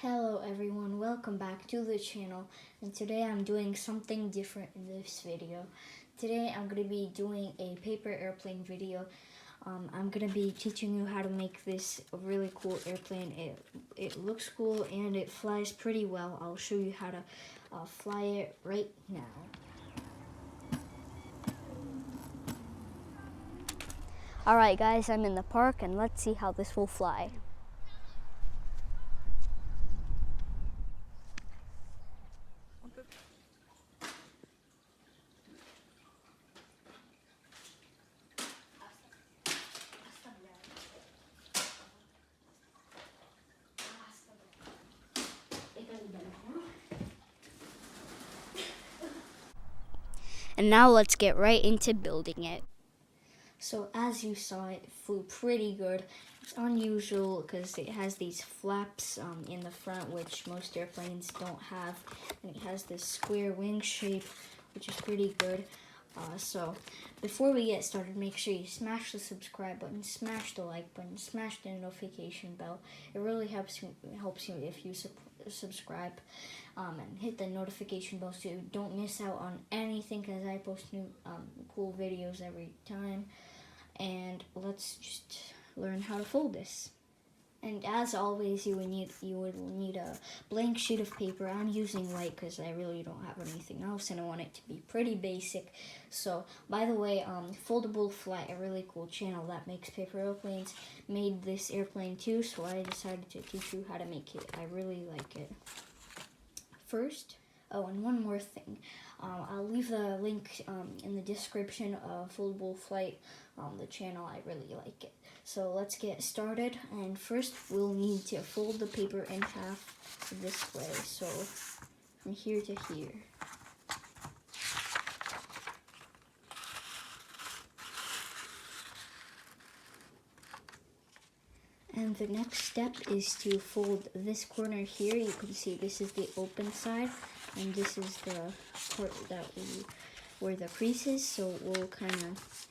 Hello everyone, welcome back to the channel, and today I'm doing something different in this video. Today I'm going to be doing a paper airplane video. I'm going to be teaching you how to make this a really cool airplane. It looks cool and it flies pretty well. I'll show you how to fly it right now. Alright guys, I'm in the park and let's see how this will fly. And now let's get right into building it. So as you saw, it flew pretty good. It's unusual because it has these flaps in the front, which most airplanes don't have. And it has this square wing shape, which is pretty good. So before we get started, make sure you smash the subscribe button, smash the like button, smash the notification bell. It really helps you if you subscribe. And hit the notification bell so you don't miss out on anything, because I post new cool videos every time. And let's just learn how to fold this. And as always, you would need a blank sheet of paper. I'm using white because I really don't have anything else, and I want it to be pretty basic. So, by the way, Foldable Flight, a really cool channel that makes paper airplanes, made this airplane too, so I decided to teach you how to make it. I really like it. First, and one more thing. I'll leave the link in the description of Foldable Flight, the channel. I really like it. So let's get started. And first, we'll need to fold the paper in half this way. So from here to here. And the next step is to fold this corner here. You can see this is the open side, and this is the part where the crease is. So we'll kind of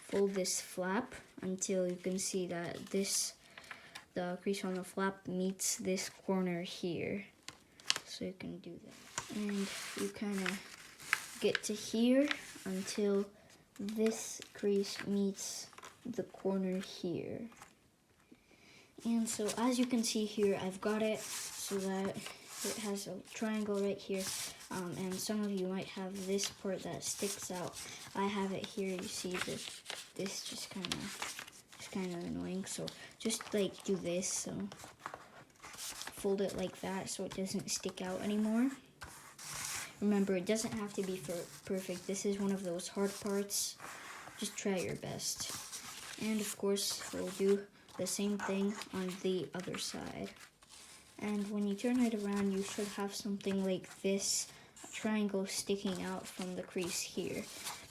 fold this flap until you can see that the crease on the flap meets this corner here. So you can do that. And you kind of get to here until this crease meets the corner here. And so as you can see here, I've got it so that it has a triangle right here, and some of you might have this part that sticks out. I have it here. You see this just kind of annoying, so just like do this, so fold it like that so it doesn't stick out anymore. Remember, it doesn't have to be perfect. This is one of those hard parts. Just try your best. And of course, we'll do the same thing on the other side. And when you turn it around, you should have something like this, a triangle sticking out from the crease here.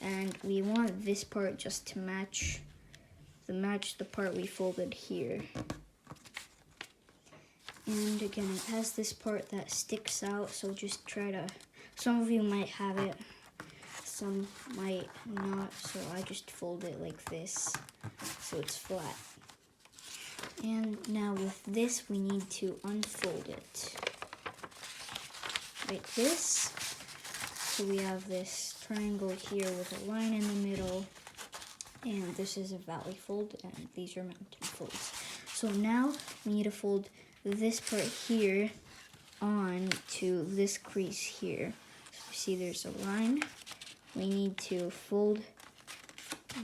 And we want this part just to match the part we folded here. And again, it has this part that sticks out, so just try to, some of you might have it, some might not, so I just fold it like this so it's flat. And now with this, we need to unfold it like this. So we have this triangle here with a line in the middle, and this is a valley fold, and these are mountain folds. So now we need to fold this part here on to this crease here. So you see there's a line. We need to fold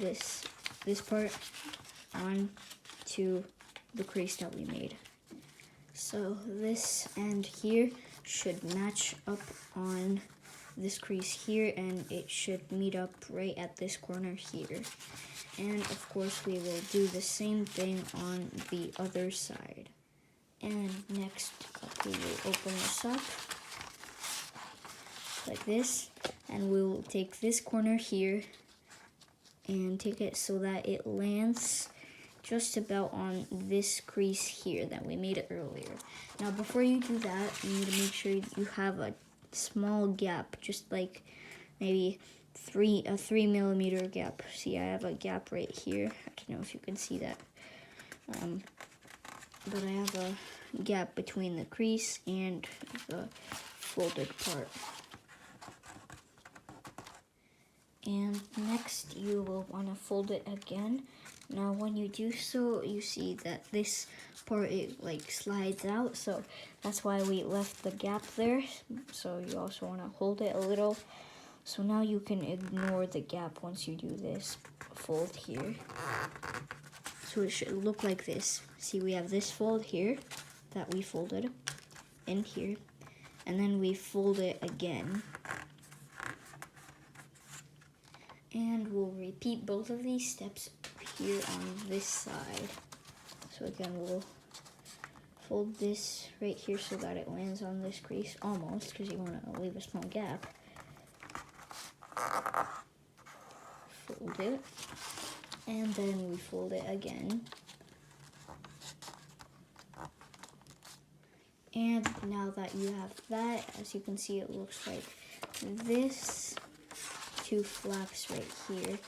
this part on to the crease that we made. So this end here should match up on this crease here, and it should meet up right at this corner here. And of course, we will do the same thing on the other side. And next, we will open this up like this, and we will take this corner here and take it so that it lands just about on this crease here that we made it earlier. Now before you do that, you need to make sure you have a small gap, just like maybe a 3mm gap. See, I have a gap right here. I don't know if you can see that. but I have a gap between the crease and the folded part. And next you will want to fold it again. Now when you do so, you see that this part, it like slides out, so that's why we left the gap there. So you also want to hold it a little. So now you can ignore the gap once you do this fold here. So it should look like this. See, we have this fold here that we folded in here, and then we fold it again. And we'll repeat both of these steps here on this side. So again, we'll fold this right here so that it lands on this crease, almost, because you want to leave a small gap. Fold it, and then we fold it again. And now that you have that, as you can see, it looks like this. Two flaps right here.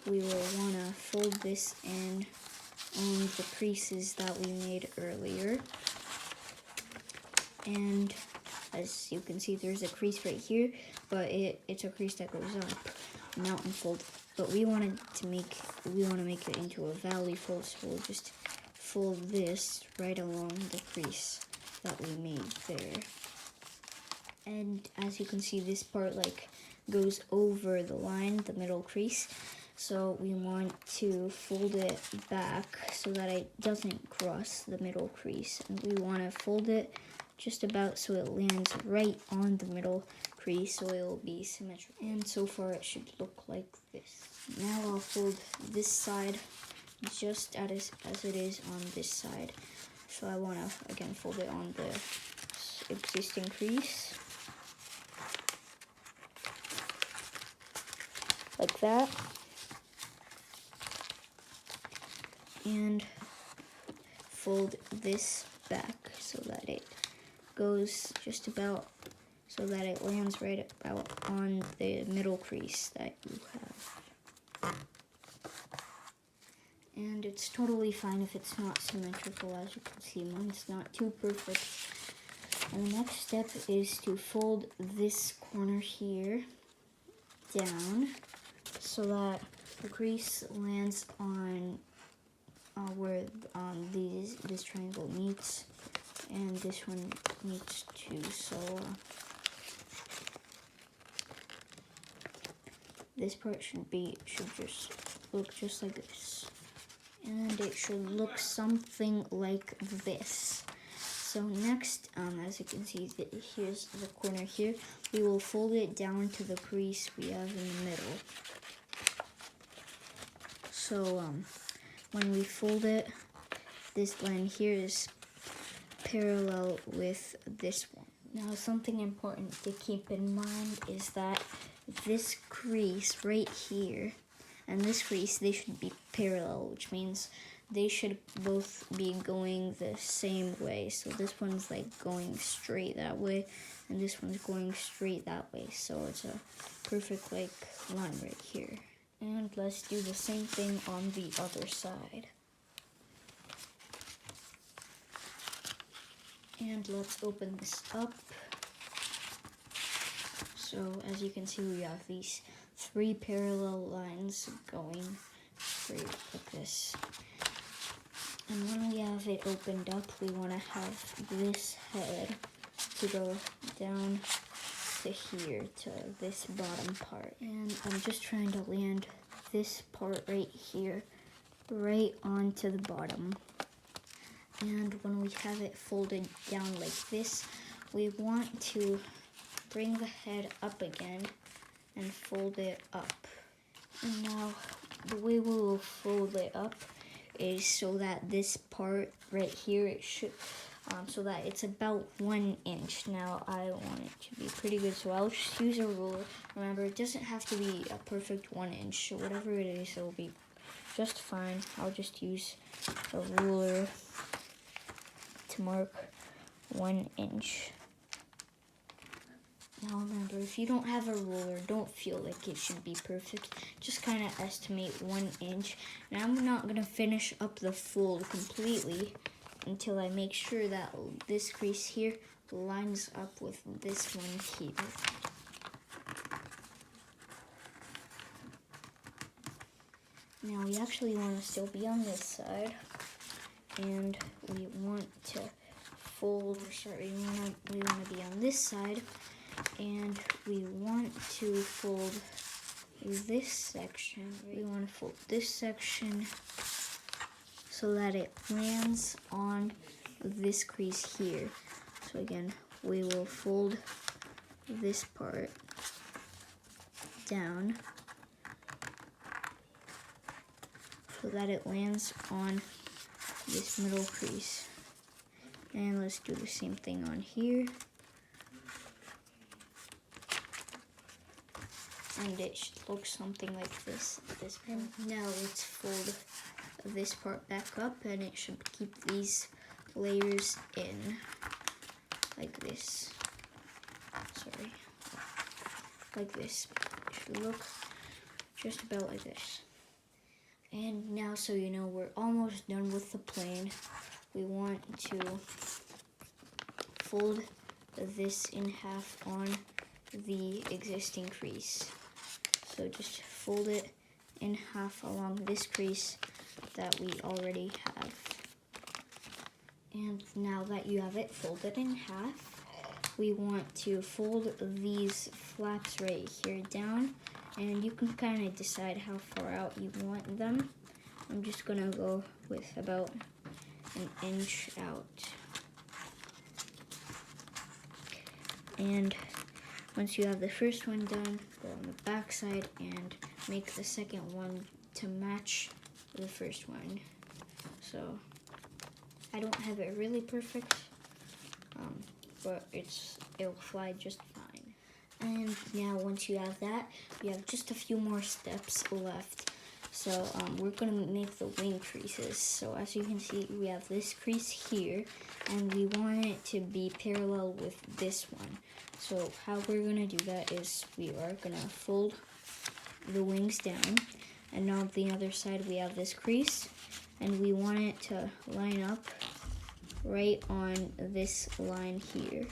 We will want to fold this in on the creases that we made earlier. And as you can see, there's a crease right here, but it's a crease that goes up, mountain fold. But we want to make it into a valley fold, so we'll just fold this right along the crease that we made there. And as you can see, this part like goes over the line, the middle crease. So we want to fold it back so that it doesn't cross the middle crease. And we want to fold it just about so it lands right on the middle crease, so it will be symmetrical. And so far it should look like this. Now I'll fold this side just as it is on this side. So I want to again fold it on the existing crease. Like that. And fold this back so that it goes just about, so that it lands right about on the middle crease that you have. And it's totally fine if it's not symmetrical. As you can see, mine's not too perfect. And the next step is to fold this corner here down so that the crease lands on where this triangle meets, and this one meets too. So this part should just look just like this, and it should look something like this. So next, as you can see, here's the corner here. We will fold it down to the crease we have in the middle. So when we fold it, this line here is parallel with this one. Now something important to keep in mind is that this crease right here and this crease, they should be parallel, which means they should both be going the same way. So this one's like going straight that way, and this one's going straight that way. So it's a perfect like line right here. And let's do the same thing on the other side. And let's open this up. So as you can see, we have these 3 parallel lines going straight like this. And when we have it opened up, we want to have this head to go down to here, to this bottom part. And I'm just trying to land this part right here, right onto the bottom. And when we have it folded down like this, we want to bring the head up again and fold it up. And now the way we will fold it up is so that this part right here, it should so that it's about 1 inch. Now I want it to be pretty good, so I'll just use a ruler. Remember, it doesn't have to be a perfect 1 inch, so whatever it is, it'll be just fine. I'll just use a ruler to mark 1 inch. Now remember, if you don't have a ruler, don't feel like it should be perfect. Just kind of estimate 1 inch. Now I'm not going to finish up the fold completely until I make sure that this crease here lines up with this one here. Now we actually want to still be on this side, and we want to fold, we want to be on this side, and we want to fold this section. We want to fold this section so that it lands on this crease here. So again, we will fold this part down so that it lands on this middle crease. And let's do the same thing on here. And it should look something like this at this point. Now let's fold this part back up, and it should keep these layers in like this. Sorry. Like this. It should look just about like this. And now, so you know, we're almost done with the plane. We want to fold this in half on the existing crease. So just fold it in half along this crease that we already have. And now that you have it folded in half, we want to fold these flaps right here down, and you can kind of decide how far out you want them. I'm just gonna go with about an inch out. And once you have the first one done, go on the back side and make the second one to match the first one. So I don't have it really perfect, but it'll fly just fine. And now once you have that, you have just a few more steps left. So we're gonna make the wing creases. So as you can see, we have this crease here, and we want it to be parallel with this one. So how we're gonna do that is we are gonna fold the wings down, and now on the other side we have this crease, and we want it to line up right on this line here.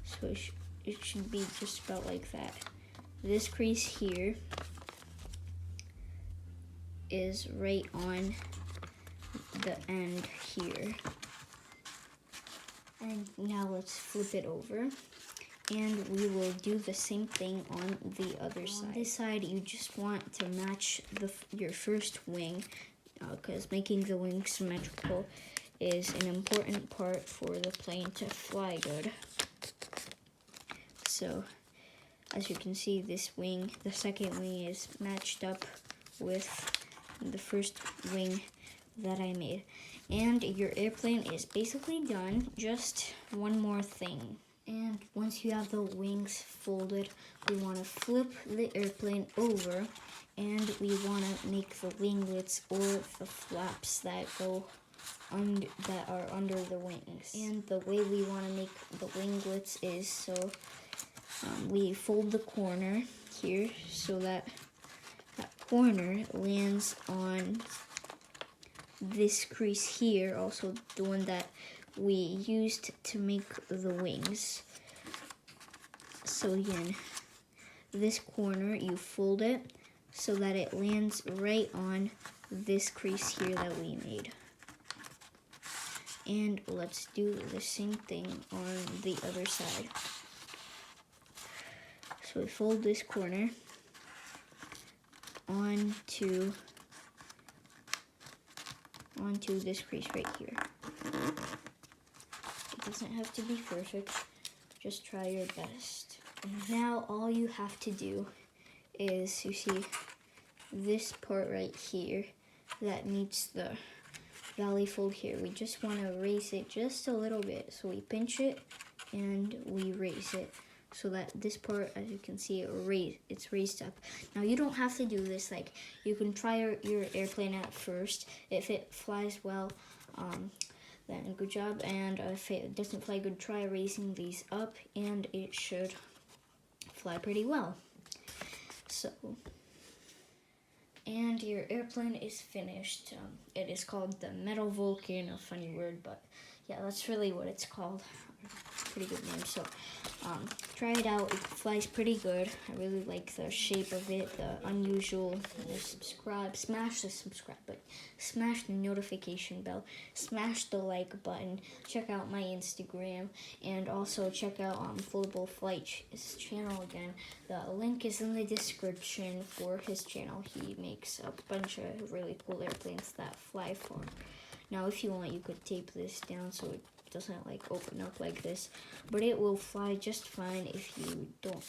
So it should be just about like that. This crease here is right on the end here. And now let's flip it over, and we will do the same thing on the other side. On this side, you just want to match your first wing, because making the wing symmetrical is an important part for the plane to fly good. So, as you can see, this wing, the second wing, is matched up with the first wing that I made. And your airplane is basically done. Just one more thing. And once you have the wings folded, we want to flip the airplane over, and we want to make the winglets or the flaps that go that are under the wings. And the way we want to make the winglets is so we fold the corner here so that corner lands on this crease here, also the one that we used to make the wings. So again, this corner, you fold it so that it lands right on this crease here that we made. And let's do the same thing on the other side. So we fold this corner onto this crease right here. It doesn't have to be perfect, just try your best. And now all you have to do is, you see this part right here that meets the valley fold here. We just want to raise it just a little bit. So we pinch it and we raise it so that this part, as you can see, it's raised up. Now you don't have to do this. Like, you can try your airplane at first. If it flies well, then good job. And if it doesn't fly good, try raising these up, and it should fly pretty well. So And your airplane is finished. It is called the MetaVulcan, a funny word, but yeah, that's really what it's called. Pretty good name. So try it out. It flies pretty good. I really like the shape of it, the unusual. Subscribe, smash the subscribe button, smash the notification bell, smash the like button. Check out my Instagram, and also check out Foldable Flight's channel again. The link is in the description for his channel. He makes a bunch of really cool airplanes that fly for him. Now, if you want, you could tape this down so it doesn't like open up like this, but it will fly just fine if you don't